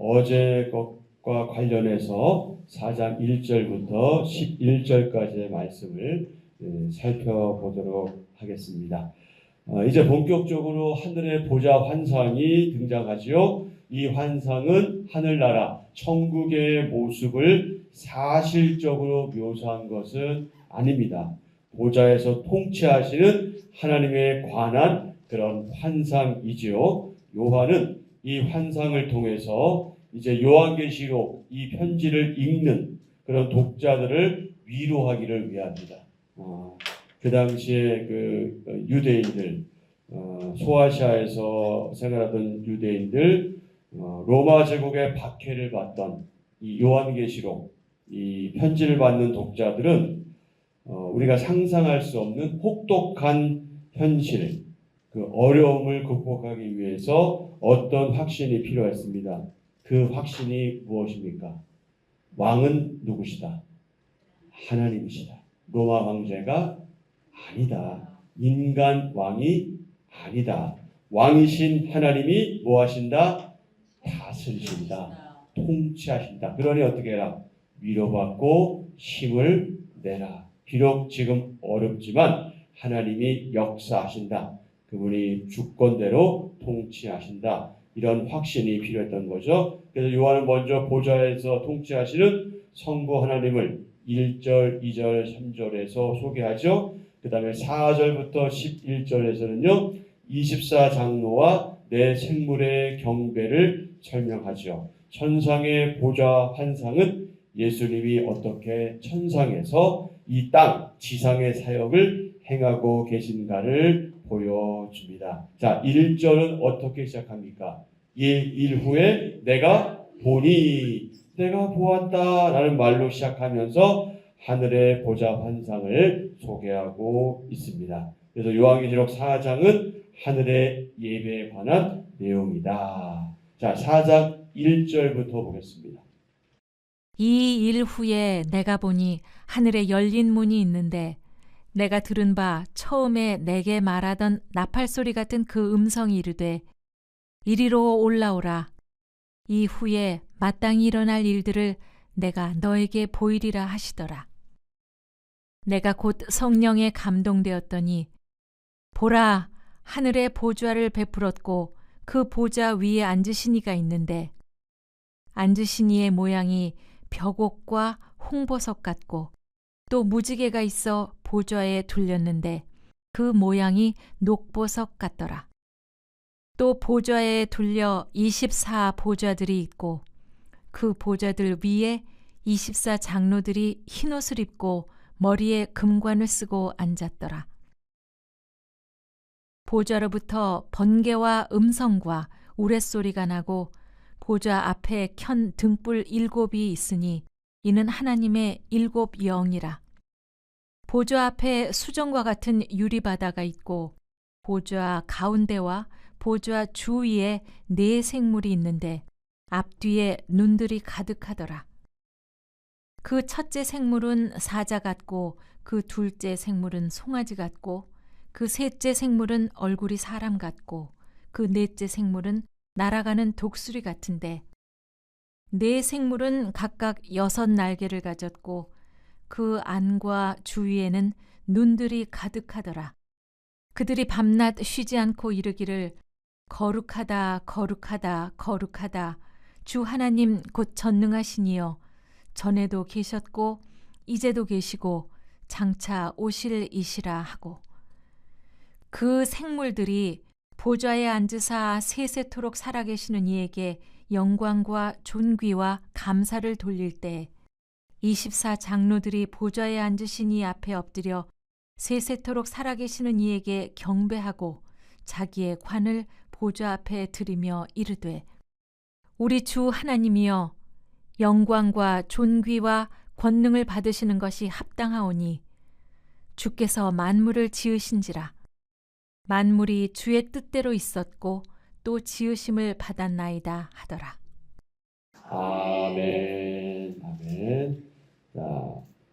어제 것과 관련해서 4장 1절부터 11절까지의 말씀을 살펴보도록 하겠습니다. 이제 본격적으로 하늘의 보좌 환상이 등장하지요. 이 환상은 하늘나라 천국의 모습을 사실적으로 묘사한 것은 아닙니다. 보좌에서 통치하시는 하나님에 관한 그런 환상이지요. 요한은 이 환상을 통해서 이제 요한계시록 이 편지를 읽는 그런 독자들을 위로하기를 위합니다. 그 당시에 그 유대인들, 소아시아에서 생활하던 유대인들, 로마 제국의 박해를 받던 이 요한계시록 이 편지를 받는 독자들은 우리가 상상할 수 없는 혹독한 현실, 그 어려움을 극복하기 위해서 어떤 확신이 필요했습니다. 그 확신이 무엇입니까? 왕은 누구시다? 하나님이시다. 로마 황제가 아니다. 인간 왕이 아니다. 왕이신 하나님이 뭐 하신다? 다스리신다. 통치하신다. 그러니 어떻게 해라? 위로받고 힘을 내라. 비록 지금 어렵지만 하나님이 역사하신다. 그분이 주권대로 통치하신다. 이런 확신이 필요했던 거죠. 그래서 요한은 먼저 보좌에서 통치하시는 성부 하나님을 1절, 2절, 3절에서 소개하죠. 그 다음에 4절부터 11절에서는요. 24장로와 내 생물의 경배를 설명하죠. 천상의 보좌 환상은 예수님이 어떻게 천상에서 이 땅, 지상의 사역을 행하고 계신가를 보여줍니다. 자, 1절은 어떻게 시작합니까? 일 후에 내가 보니, 내가 보았다라는 말로 시작하면서 하늘의 보좌 환상을 소개하고 있습니다. 그래서 요한계시록 4장은 하늘의 예배에 관한 내용이다. 자, 4장 1절부터 보겠습니다. 이 일 후에 내가 보니 하늘에 열린 문이 있는데 내가 들은 바 처음에 내게 말하던 나팔 소리 같은 그 음성이 이르되 이리로 올라오라. 이후에 마땅히 일어날 일들을 내가 너에게 보이리라 하시더라. 내가 곧 성령에 감동되었더니 보라, 하늘에 보좌를 베풀었고 그 보좌 위에 앉으신 이가 있는데 앉으신 이의 모양이 벽옥과 홍보석 같고 또 무지개가 있어 보좌에 둘렸는데 그 모양이 녹보석 같더라. 또 보좌에 둘려 24 보좌들이 있고 그 보좌들 위에 24 장로들이 흰옷을 입고 머리에 금관을 쓰고 앉았더라. 보좌로부터 번개와 음성과 우레소리가 나고 보좌 앞에 켠 등불 7이 있으니 이는 하나님의 7 영이라. 보좌 앞에 수정과 같은 유리바다가 있고 보좌 가운데와 보좌 주위에 4 생물이 있는데 앞뒤에 눈들이 가득하더라. 그 첫째 생물은 사자 같고 그 둘째 생물은 송아지 같고 그 셋째 생물은 얼굴이 사람 같고 그 넷째 생물은 날아가는 독수리 같은데 4 생물은 각각 6 날개를 가졌고 그 안과 주위에는 눈들이 가득하더라. 그들이 밤낮 쉬지 않고 이르기를 거룩하다 거룩하다 거룩하다 주 하나님 곧 전능하시니여 전에도 계셨고 이제도 계시고 장차 오실 이시라 하고 그 생물들이 보좌에 앉으사 세세토록 살아계시는 이에게 영광과 존귀와 감사를 돌릴 때 24 장로들이 보좌에 앉으신 이 앞에 엎드려 세세토록 살아계시는 이에게 경배하고 자기의 관을 보좌 앞에 들이며 이르되 우리 주 하나님이여 영광과 존귀와 권능을 받으시는 것이 합당하오니 주께서 만물을 지으신지라 만물이 주의 뜻대로 있었고 또 지으심을 받았나이다 하더라. 아멘. 아멘. 자,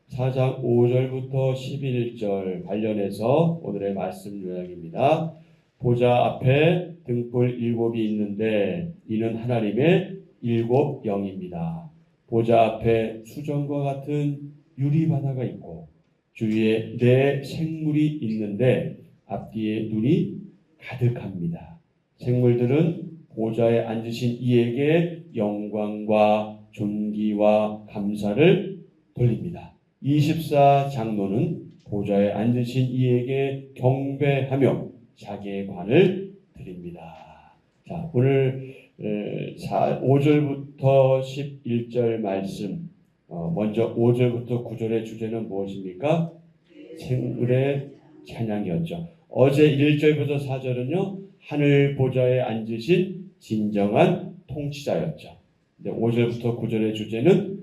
4장 5절부터 11절 관련해서 오늘의 말씀 요약입니다. 보좌 앞에 등불 7이 있는데 이는 하나님의 일곱 영입니다. 보좌 앞에 수정과 같은 유리바다가 있고 주위에 네 생물이 있는데 앞뒤에 눈이 가득합니다. 생물들은 보좌에 앉으신 이에게 영광과 존귀와 감사를 돌립니다. 24장로는 보좌에 앉으신 이에게 경배하며 자기의 관을 드립니다. 자, 오늘 5절부터 11절 말씀, 먼저 5절부터 9절의 주제는 무엇입니까? 생물의 찬양이었죠. 어제 1절부터 4절은요, 하늘 보좌에 앉으신 진정한 통치자였죠. 5절부터 9절의 주제는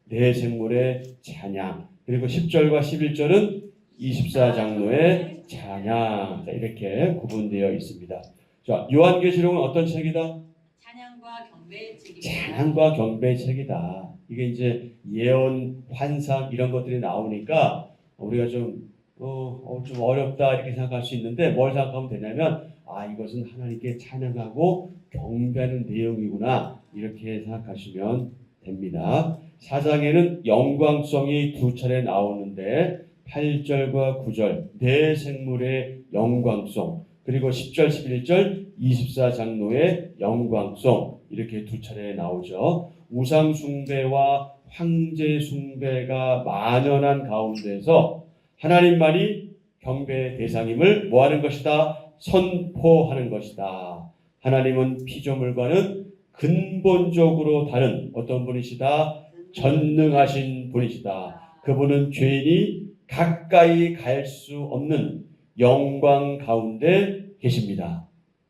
네 생물의 찬양, 그리고 10절과 11절은 24장로의 찬양, 이렇게 구분되어 있습니다. 자, 요한계시록은 어떤 책이다? 찬양과 경배의 책입니다. 찬양과 경배의 책이다. 이게 이제 예언, 환상 이런 것들이 나오니까 우리가 좀 어렵다 이렇게 생각할 수 있는데 뭘 생각하면 되냐면 이것은 하나님께 찬양하고 경배하는 내용이구나 이렇게 생각하시면 됩니다. 4장에는 영광성이 두 차례 나오는데 8절과 9절 네 생물의 영광성, 그리고 10절, 11절 24장로의 영광성 이렇게 두 차례 나오죠. 우상 숭배와 황제 숭배가 만연한 가운데서 하나님만이 경배의 대상임을 뭐하는 것이다? 선포하는 것이다. 하나님은 피조물과는 근본적으로 다른 어떤 분이시다? 전능하신 분이시다. 그분은 죄인이 가까이 갈 수 없는 영광 가운데 계십니다.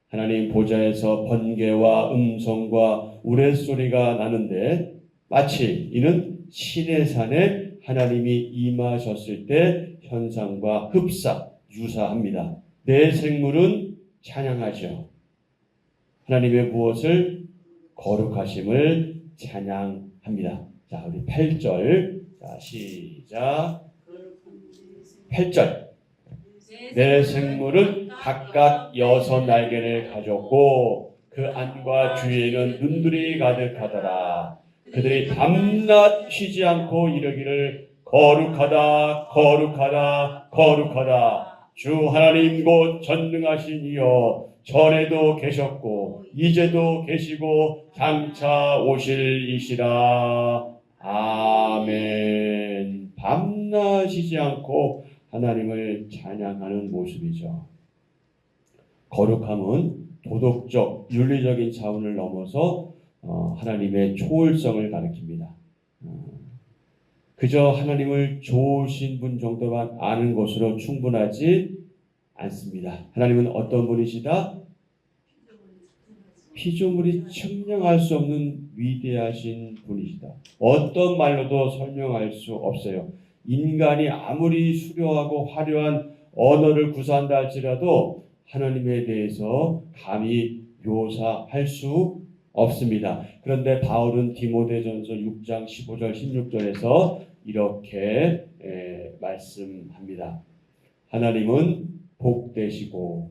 하나님 보좌에서 번개와 음성과 우레소리가 나는데 마치 이는 시내산에 하나님이 임하셨을 때 현상과 유사합니다. 내 생물은 찬양하죠. 하나님의 무엇을? 거룩하심을 찬양합니다. 자, 우리 8절. 자, 시작. 8절. 내 생물은 각각 6날개를 가졌고 그 안과 주위에는 눈들이 가득하더라. 그들이 밤낮 쉬지 않고 이르기를 거룩하다 거룩하다 거룩하다 주 하나님 곧 전능하신 이여 전에도 계셨고 이제도 계시고 장차 오실 이시라. 아멘. 밤낮 쉬지 않고 하나님을 찬양하는 모습이죠. 거룩함은 도덕적, 윤리적인 차원을 넘어서 하나님의 초월성을 가리킵니다. 그저 하나님을 좋으신 분 정도만 아는 것으로 충분하지 않습니다. 하나님은 어떤 분이시다? 피조물이 측량할 수 없는 위대하신 분이시다. 어떤 말로도 설명할 수 없어요. 인간이 아무리 수려하고 화려한 언어를 구사한다 할지라도 하나님에 대해서 감히 묘사할 수 없습니다. 그런데 바울은 디모데전서 6장 15절 16절에서 이렇게 말씀합니다. 하나님은 복되시고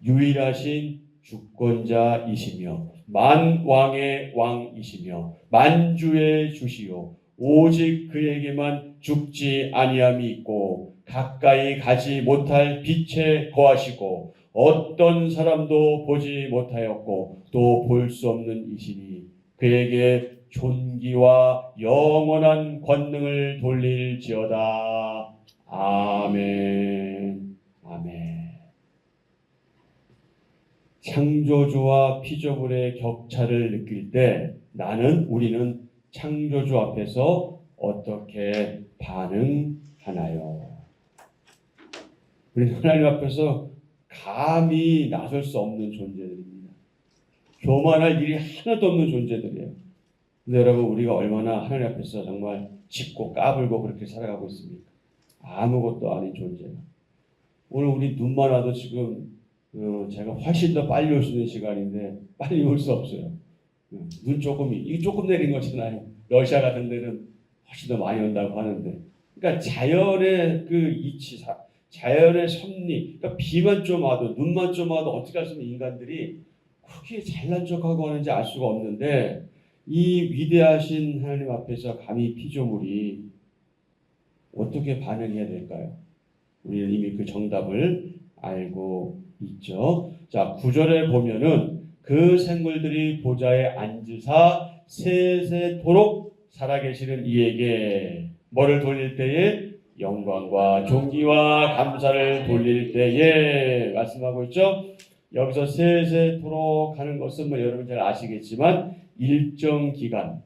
유일하신 주권자이시며 만왕의 왕이시며 만주의 주시요 오직 그에게만 죽지 아니함이 있고 가까이 가지 못할 빛에 거하시고 어떤 사람도 보지 못하였고 또 볼 수 없는 이시니 그에게 존귀와 영원한 권능을 돌릴지어다. 아멘. 아멘. 창조주와 피조물의 격차를 느낄 때 우리는 창조주 앞에서 어떻게 반응하나요? 우리는 하나님 앞에서 감히 나설 수 없는 존재들입니다. 교만할 일이 하나도 없는 존재들이에요. 근데 여러분, 우리가 얼마나 하나님 앞에서 정말 짚고 까불고 그렇게 살아가고 있습니까? 아무것도 아닌 존재가. 오늘 우리 눈만 와도 지금 제가 훨씬 더 빨리 올 수 있는 시간인데 빨리 올 수 없어요. 눈 조금 내린 것이잖아요. 러시아 같은 데는 훨씬 더 많이 온다고 하는데, 그러니까 자연의 그 이치, 자연의 섭리, 그러니까 비만 좀 와도 눈만 좀 와도 어떻게 할 수 있는 인간들이 그렇게 잘난 척하고 하는지 알 수가 없는데 이 위대하신 하나님 앞에서 감히 피조물이 어떻게 반응해야 될까요? 우리는 이미 그 정답을 알고 있죠. 자, 9절에 보면은 그 생물들이 보좌에 앉으사 세세토록 살아계시는 이에게 뭐를 돌릴 때에 영광과 존귀와 감사를 돌릴 때에 말씀하고 있죠. 여기서 세세토록 하는 것은 뭐 여러분 잘 아시겠지만 일정 기간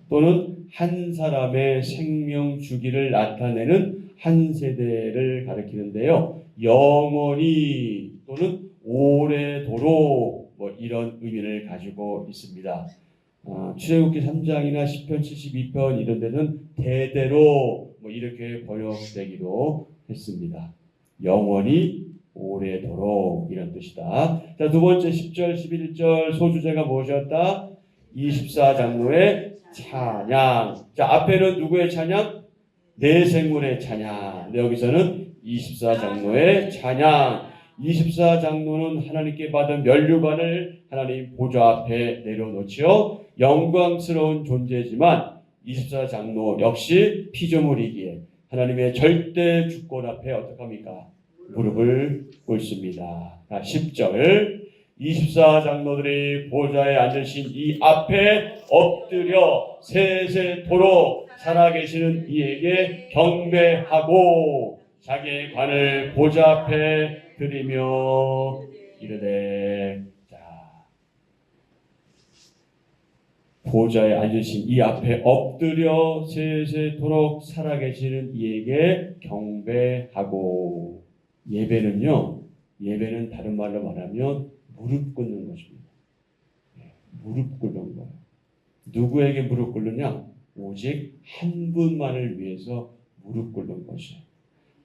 또는 한 사람의 생명 주기를 나타내는 한 세대를 가리키는데요. 영원히 또는 오래도록 뭐 이런 의미를 가지고 있습니다. 출애굽기 3장이나 10편 72편 이런 데는 대대로 뭐 이렇게 번역되기도 했습니다. 영원히 오래도록 이런 뜻이다. 자, 두 번째 10절 11절 소주제가 무엇이었다? 24장로의 찬양. 자, 앞에는 누구의 찬양? 네 생물의 찬양. 근데 여기서는 24장로의 찬양. 24장로는 하나님께 받은 면류관을 하나님 보좌 앞에 내려놓지요. 영광스러운 존재지만 24장로 역시 피조물이기에 하나님의 절대 주권 앞에 어떡합니까? 무릎을 꿇습니다. 10절 24장로들이 보좌에 앉으신 이 앞에 엎드려 세세토록 살아계시는 이에게 경배하고 자기의 관을 보좌 앞에 드리며 이르되 보좌에 앉으신 이 앞에 엎드려 세세토록 살아계시는 이에게 경배하고 예배는 다른 말로 말하면 무릎 꿇는 것입니다. 무릎 꿇는 거예요. 누구에게 무릎 꿇느냐? 오직 한 분만을 위해서 무릎 꿇는 것이에요.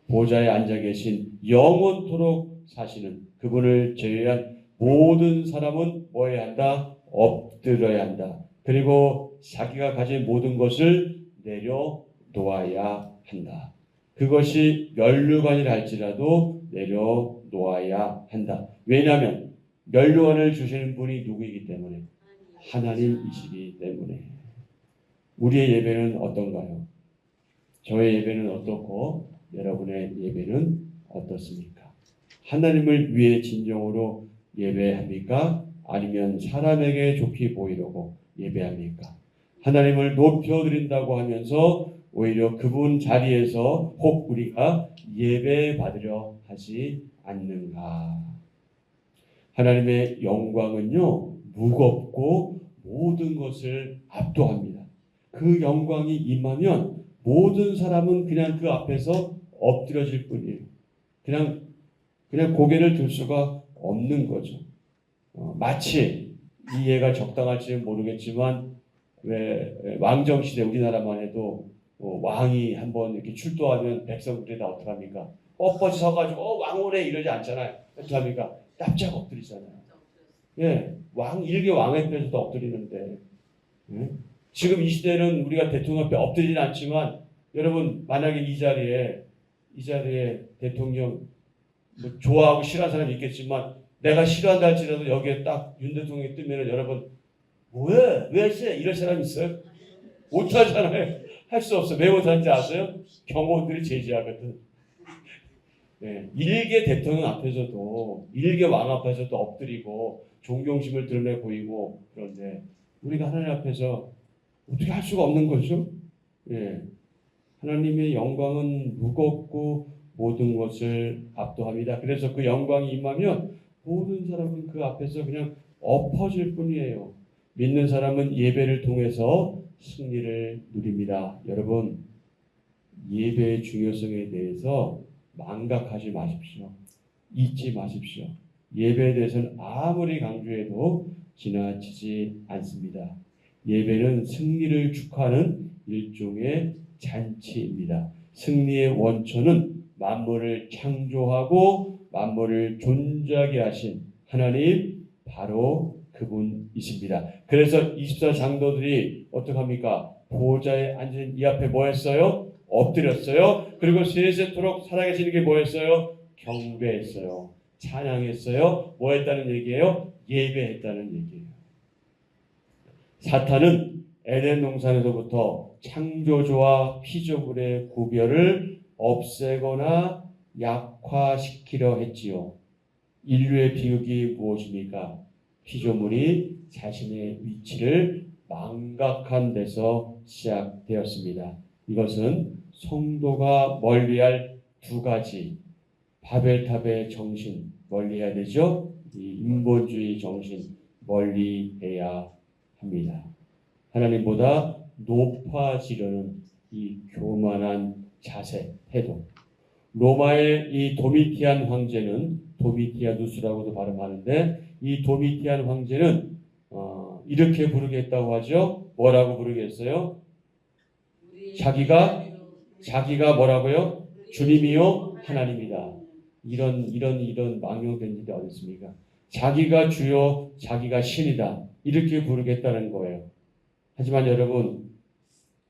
보좌에 앉아 계신 영원토록 사시는 그분을 제외한 모든 사람은 뭐 해야 한다? 엎드려야 한다. 그리고 자기가 가진 모든 것을 내려놓아야 한다. 그것이 면류관이라 할지라도 내려놓아야 한다. 왜냐하면 면류관을 주시는 분이 누구이기 때문에 하나님이시기 때문에. 우리의 예배는 어떤가요? 저의 예배는 어떻고 여러분의 예배는 어떻습니까? 하나님을 위해 진정으로 예배합니까? 아니면 사람에게 좋게 보이려고 예배합니까? 하나님을 높여드린다고 하면서 오히려 그분 자리에서 혹 우리가 예배 받으려 하지 않는가? 하나님의 영광은요, 무겁고 모든 것을 압도합니다. 그 영광이 임하면 모든 사람은 그냥 그 앞에서 엎드려질 뿐이에요. 그냥 고개를 들 수가 없는 거죠. 마치 이 예가 적당할지는 모르겠지만 왜 왕정시대 우리나라만 해도 왕이 한번 이렇게 출도하면 백성들이 다 어떡합니까? 뻣뻣이 서가지고 왕오래 이러지 않잖아요. 어떡합니까? 납작 엎드리잖아요. 예, 일개 왕의 앞에서도 엎드리는데 지금 이 시대는 우리가 대통령 앞에 엎드리진 않지만 여러분 만약에 이 자리에 대통령 뭐 좋아하고 싫어하는 사람이 있겠지만 내가 싫어한다 할지라도 여기에 딱 윤 대통령이 뜨면은 여러분 뭐야? 왜 했어? 이럴 사람 있어요? 못하잖아요. 할 수 없어. 왜 못하는지 아세요? 경호원들이 제지하거든. 네, 일개 대통령 앞에서도 일개 왕 앞에서도 엎드리고 존경심을 드러내 보이고 그런데 우리가 하나님 앞에서 어떻게 할 수가 없는 거죠? 예, 하나님의 영광은 무겁고 모든 것을 압도합니다. 그래서 그 영광이 임하면 모든 사람은 그 앞에서 그냥 엎어질 뿐이에요. 믿는 사람은 예배를 통해서 승리를 누립니다. 여러분, 예배의 중요성에 대해서 망각하지 마십시오. 잊지 마십시오. 예배에 대해서는 아무리 강조해도 지나치지 않습니다. 예배는 승리를 축하하는 일종의 잔치입니다. 승리의 원천은 만물을 창조하고 만물을 존재하게 하신 하나님 바로 그분이십니다. 그래서 24장로들이 어떡합니까? 보좌에 앉은 이 앞에 뭐 했어요? 엎드렸어요. 그리고 세세토록 살아계시는 게 뭐였어요? 경배했어요. 찬양했어요. 뭐 했다는 얘기예요? 예배했다는 얘기예요. 사탄은 에덴 동산에서부터 창조주와 피조물의 구별을 없애거나 약화시키려 했지요. 인류의 비극이 무엇입니까? 피조물이 자신의 위치를 망각한 데서 시작되었습니다. 이것은 성도가 멀리할 두 가지 바벨탑의 정신 멀리해야 되죠. 이 인본주의 정신 멀리해야 합니다. 하나님보다 높아지려는 이 교만한 자세, 태도. 로마의 이 도미티안 황제는 도미티아누스라고도 발음하는데 이 도미티안 황제는 이렇게 부르겠다고 하죠. 뭐라고 부르겠어요? 자기가 뭐라고요? 주님이요 하나님이다. 이런 망령된 일이 어디 있습니까? 자기가 주요, 자기가 신이다. 이렇게 부르겠다는 거예요. 하지만 여러분,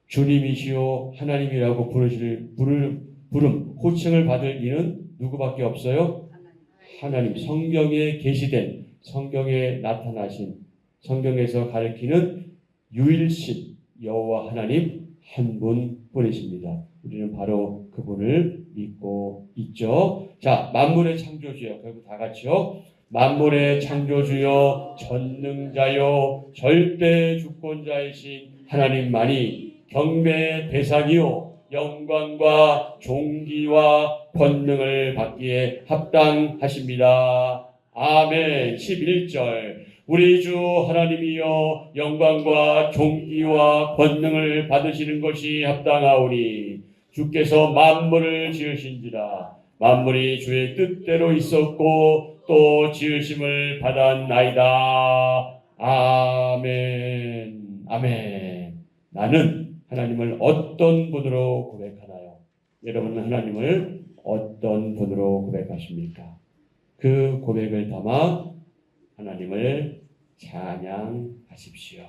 주님이시요 하나님이라고 부름, 호칭을 받을 이는 누구밖에 없어요? 하나님. 성경에 계시된, 성경에 나타나신, 성경에서 가리키는 유일신 여호와 하나님 한 분뿐이십니다. 우리는 바로 그분을 믿고 있죠. 자, 만물의 창조주여, 결국 다 같이요. 만물의 창조주여, 전능자여, 절대 주권자이신 하나님만이 경배의 대상이요 영광과 존귀와 권능을 받기에 합당하십니다. 아멘. 11절. 우리 주 하나님이여 영광과 존귀와 권능을 받으시는 것이 합당하오니 주께서 만물을 지으신지라 만물이 주의 뜻대로 있었고 또 지으심을 받았나이다. 아멘. 아멘. 나는 하나님을 어떤 분으로 고백하나요? 여러분은 하나님을 어떤 분으로 고백하십니까? 그 고백을 담아 하나님을 찬양하십시오.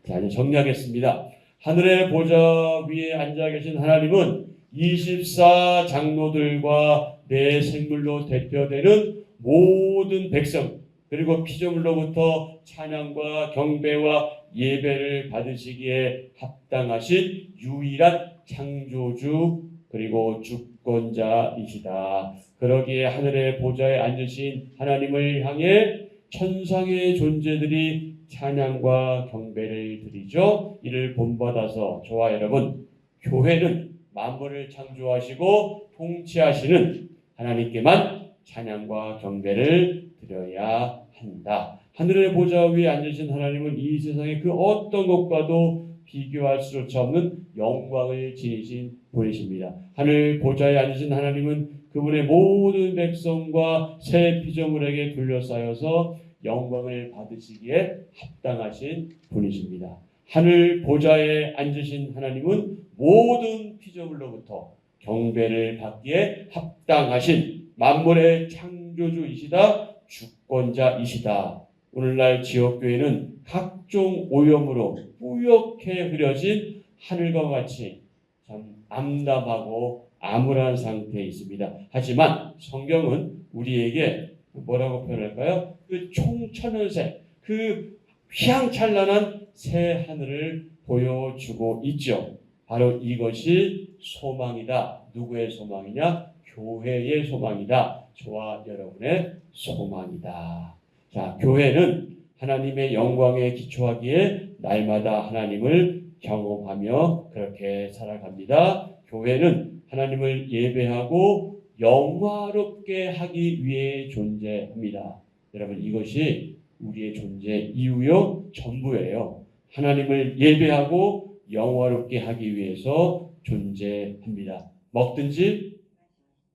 자, 이제 정리하겠습니다. 하늘의 보좌 위에 앉아 계신 하나님은 24 장로들과 내 생물로 대표되는 모든 백성 그리고 피조물로부터 찬양과 경배와 예배를 받으시기에 합당하신 유일한 창조주 그리고 주권자이시다. 그러기에 하늘의 보좌에 앉으신 하나님을 향해 천상의 존재들이 찬양과 경배를 드리죠. 이를 본받아서 저와 여러분, 교회는 만물을 창조하시고 통치하시는 하나님께만 찬양과 경배를 드려야 한다. 하늘의 보좌 위에 앉으신 하나님은 이 세상의 그 어떤 것과도 비교할 수조차 없는 영광을 지니신 분이십니다. 하늘 보좌에 앉으신 하나님은 그분의 모든 백성과 새 피조물에게 둘러싸여서 영광을 받으시기에 합당하신 분이십니다. 하늘 보좌에 앉으신 하나님은 모든 피조물로부터 경배를 받기에 합당하신 만물의 창조주이시다, 주권자이시다. 오늘날 지역교회는 각종 오염으로 뿌옇게 흐려진 하늘과 같이 참 암담하고 암울한 상태에 있습니다. 하지만 성경은 우리에게 뭐라고 표현할까요? 그 총천연색, 그 휘황찬란한 새 하늘을 보여주고 있죠. 바로 이것이 소망이다. 누구의 소망이냐? 교회의 소망이다. 저와 여러분의 소망이다. 자, 교회는 하나님의 영광에 기초하기에 날마다 하나님을 경험하며 그렇게 살아갑니다. 교회는 하나님을 예배하고 영화롭게 하기 위해 존재합니다. 여러분, 이것이 우리의 존재 이유요 전부예요. 하나님을 예배하고 영화롭게 하기 위해서 존재합니다. 먹든지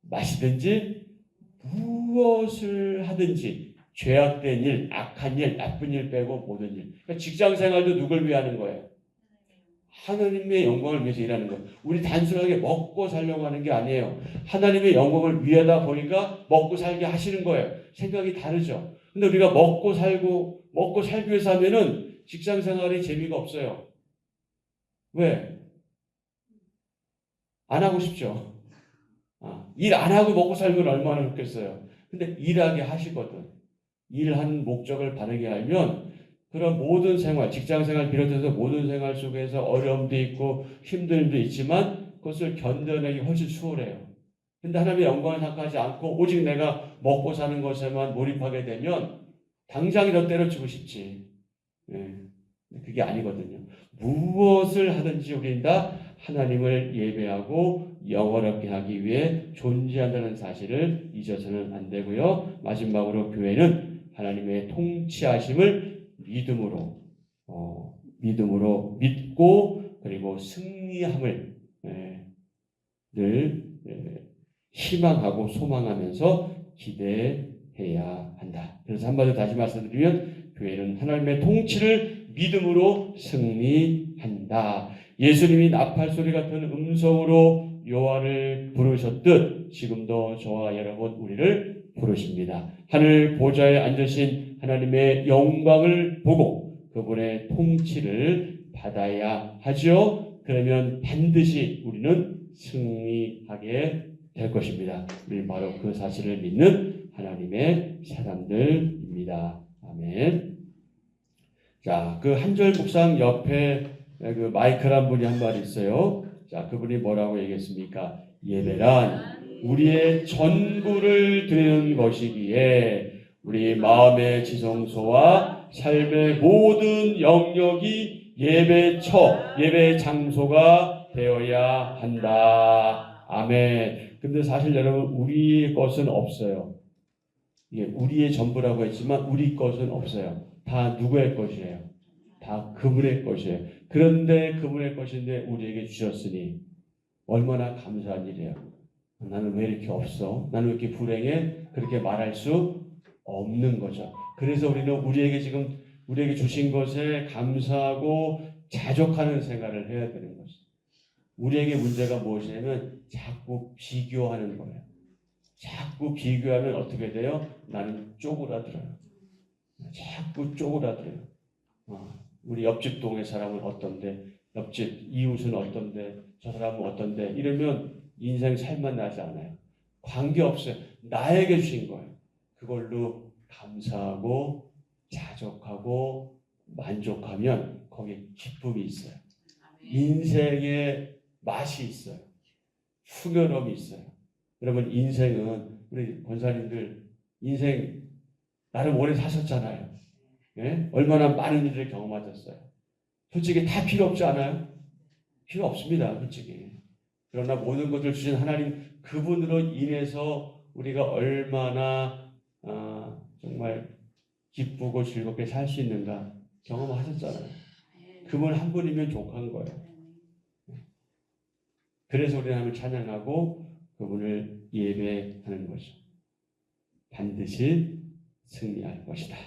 마시든지 무엇을 하든지 죄악된 일, 악한 일, 나쁜 일 빼고 모든 일. 그러니까 직장 생활도 누굴 위해 하는 거예요? 하나님의 영광을 위해서 일하는 거예요. 우리 단순하게 먹고 살려고 하는 게 아니에요. 하나님의 영광을 위하다 보니까 먹고 살게 하시는 거예요. 생각이 다르죠. 근데 우리가 먹고 살기 위해서 하면은 직장 생활이 재미가 없어요. 왜? 안 하고 싶죠. 일 안 하고 먹고 살면 얼마나 좋겠어요. 근데 일하게 하시거든. 일하는 목적을 바르게 알면 그런 모든 생활, 직장 생활 비롯해서 모든 생활 속에서 어려움도 있고 힘듦도 있지만 그것을 견뎌내기 훨씬 수월해요. 근데 하나님의 영광을 생각하지 않고 오직 내가 먹고 사는 것에만 몰입하게 되면 당장이라도 때려치고 싶지. 예. 그게 아니거든요. 무엇을 하든지 우리는 다 하나님을 예배하고 영원하게 하기 위해 존재한다는 사실을 잊어서는 안 되고요. 마지막으로 교회는 하나님의 통치하심을 믿음으로 믿고 그리고 승리함을 늘 희망하고 소망하면서 기대해야 한다. 그래서 한마디로 다시 말씀드리면 교회는 하나님의 통치를 믿음으로 승리한다. 예수님이 나팔 소리 같은 음성으로 여호와를 부르셨듯 지금도 저와 여러분 우리를 부르십니다. 하늘 보좌에 앉으신 하나님의 영광을 보고 그분의 통치를 받아야 하죠. 그러면 반드시 우리는 승리하게 될 것입니다. 우리는 바로 그 사실을 믿는 하나님의 사람들입니다. 아멘. 자, 그 한절 묵상 옆에 그 마이크란 분이 한 말이 있어요. 자, 그분이 뭐라고 얘기했습니까? 예배란 우리의 전부를 드리는 것이기에 우리 마음의 지성소와 삶의 모든 영역이 예배 장소가 되어야 한다. 아멘. 근데 사실 여러분 우리의 것은 없어요. 예, 우리의 전부라고 했지만 우리 것은 없어요. 다 누구의 것이에요? 다 그분의 것이에요. 그런데 그분의 것인데 우리에게 주셨으니 얼마나 감사한 일이에요. 나는 왜 이렇게 없어? 나는 왜 이렇게 불행해? 그렇게 말할 수 없는 거죠. 그래서 우리는 우리에게 주신 것에 감사하고 자족하는 생활을 해야 되는 것이죠. 우리에게 문제가 무엇이냐면 자꾸 비교하는 거예요. 자꾸 비교하면 어떻게 돼요? 나는 쪼그라들어요. 자꾸 쪼그라들어요. 우리 옆집 동의 사람은 어떤데, 옆집 이웃은 어떤데, 저 사람은 어떤데 이러면 인생 살만 나지 않아요. 관계없어요. 나에게 주신 거예요. 그걸로 감사하고 자족하고 만족하면 거기에 기쁨이 있어요. 인생에 맛이 있어요. 풍요로움이 있어요. 여러분 인생은 우리 권사님들 인생 나름 오래 사셨잖아요. 예? 얼마나 많은 일을 경험하셨어요. 솔직히 다 필요 없지 않아요? 필요 없습니다. 솔직히. 그러나 모든 것을 주신 하나님 그분으로 인해서 우리가 얼마나 정말 기쁘고 즐겁게 살 수 있는가 경험하셨잖아요. 그분 한 분이면 족한 거예요. 그래서 우리 하나님을 찬양하고 그분을 예배하는 거죠. 반드시 승리할 것이다.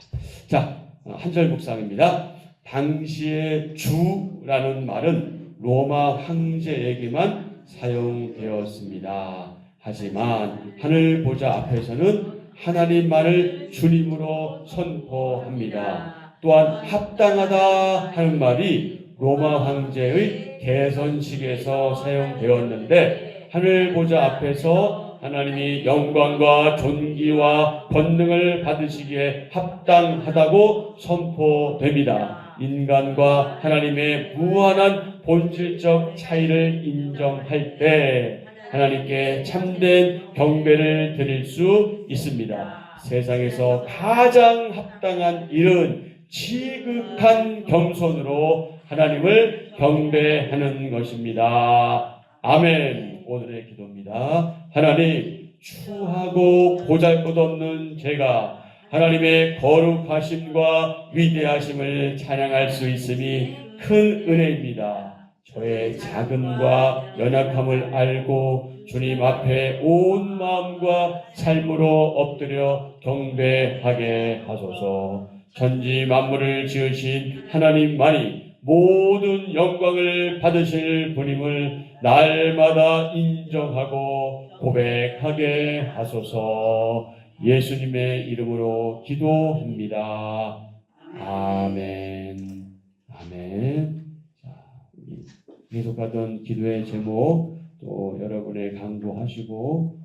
자, 한 절 묵상입니다. 당시의 주라는 말은 로마 황제에게만 사용되었습니다. 하지만 하늘 보좌 앞에서는 하나님만을 주님으로 선포합니다. 또한 합당하다 하는 말이 로마 황제의 개선식에서 사용되었는데 하늘 보좌 앞에서 하나님이 영광과 존귀와 권능을 받으시기에 합당하다고 선포됩니다. 인간과 하나님의 무한한 본질적 차이를 인정할 때 하나님께 참된 경배를 드릴 수 있습니다. 세상에서 가장 합당한 일은 지극한 겸손으로 하나님을 경배하는 것입니다. 아멘. 오늘의 기도입니다. 하나님, 추하고 보잘것없는 제가 하나님의 거룩하심과 위대하심을 찬양할 수 있음이 큰 은혜입니다. 저의 작음과 연약함을 알고 주님 앞에 온 마음과 삶으로 엎드려 경배하게 하소서. 천지 만물을 지으신 하나님만이 모든 영광을 받으실 분임을 날마다 인정하고 고백하게 하소서. 예수님의 이름으로 기도합니다. 아멘. 아멘. 자, 계속하던 기도의 제목 또 여러분의 강구하시고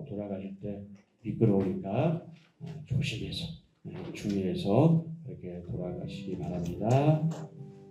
돌아가실 때 미끄러우니까 조심해서 주의해서 이렇게 돌아가시기 바랍니다.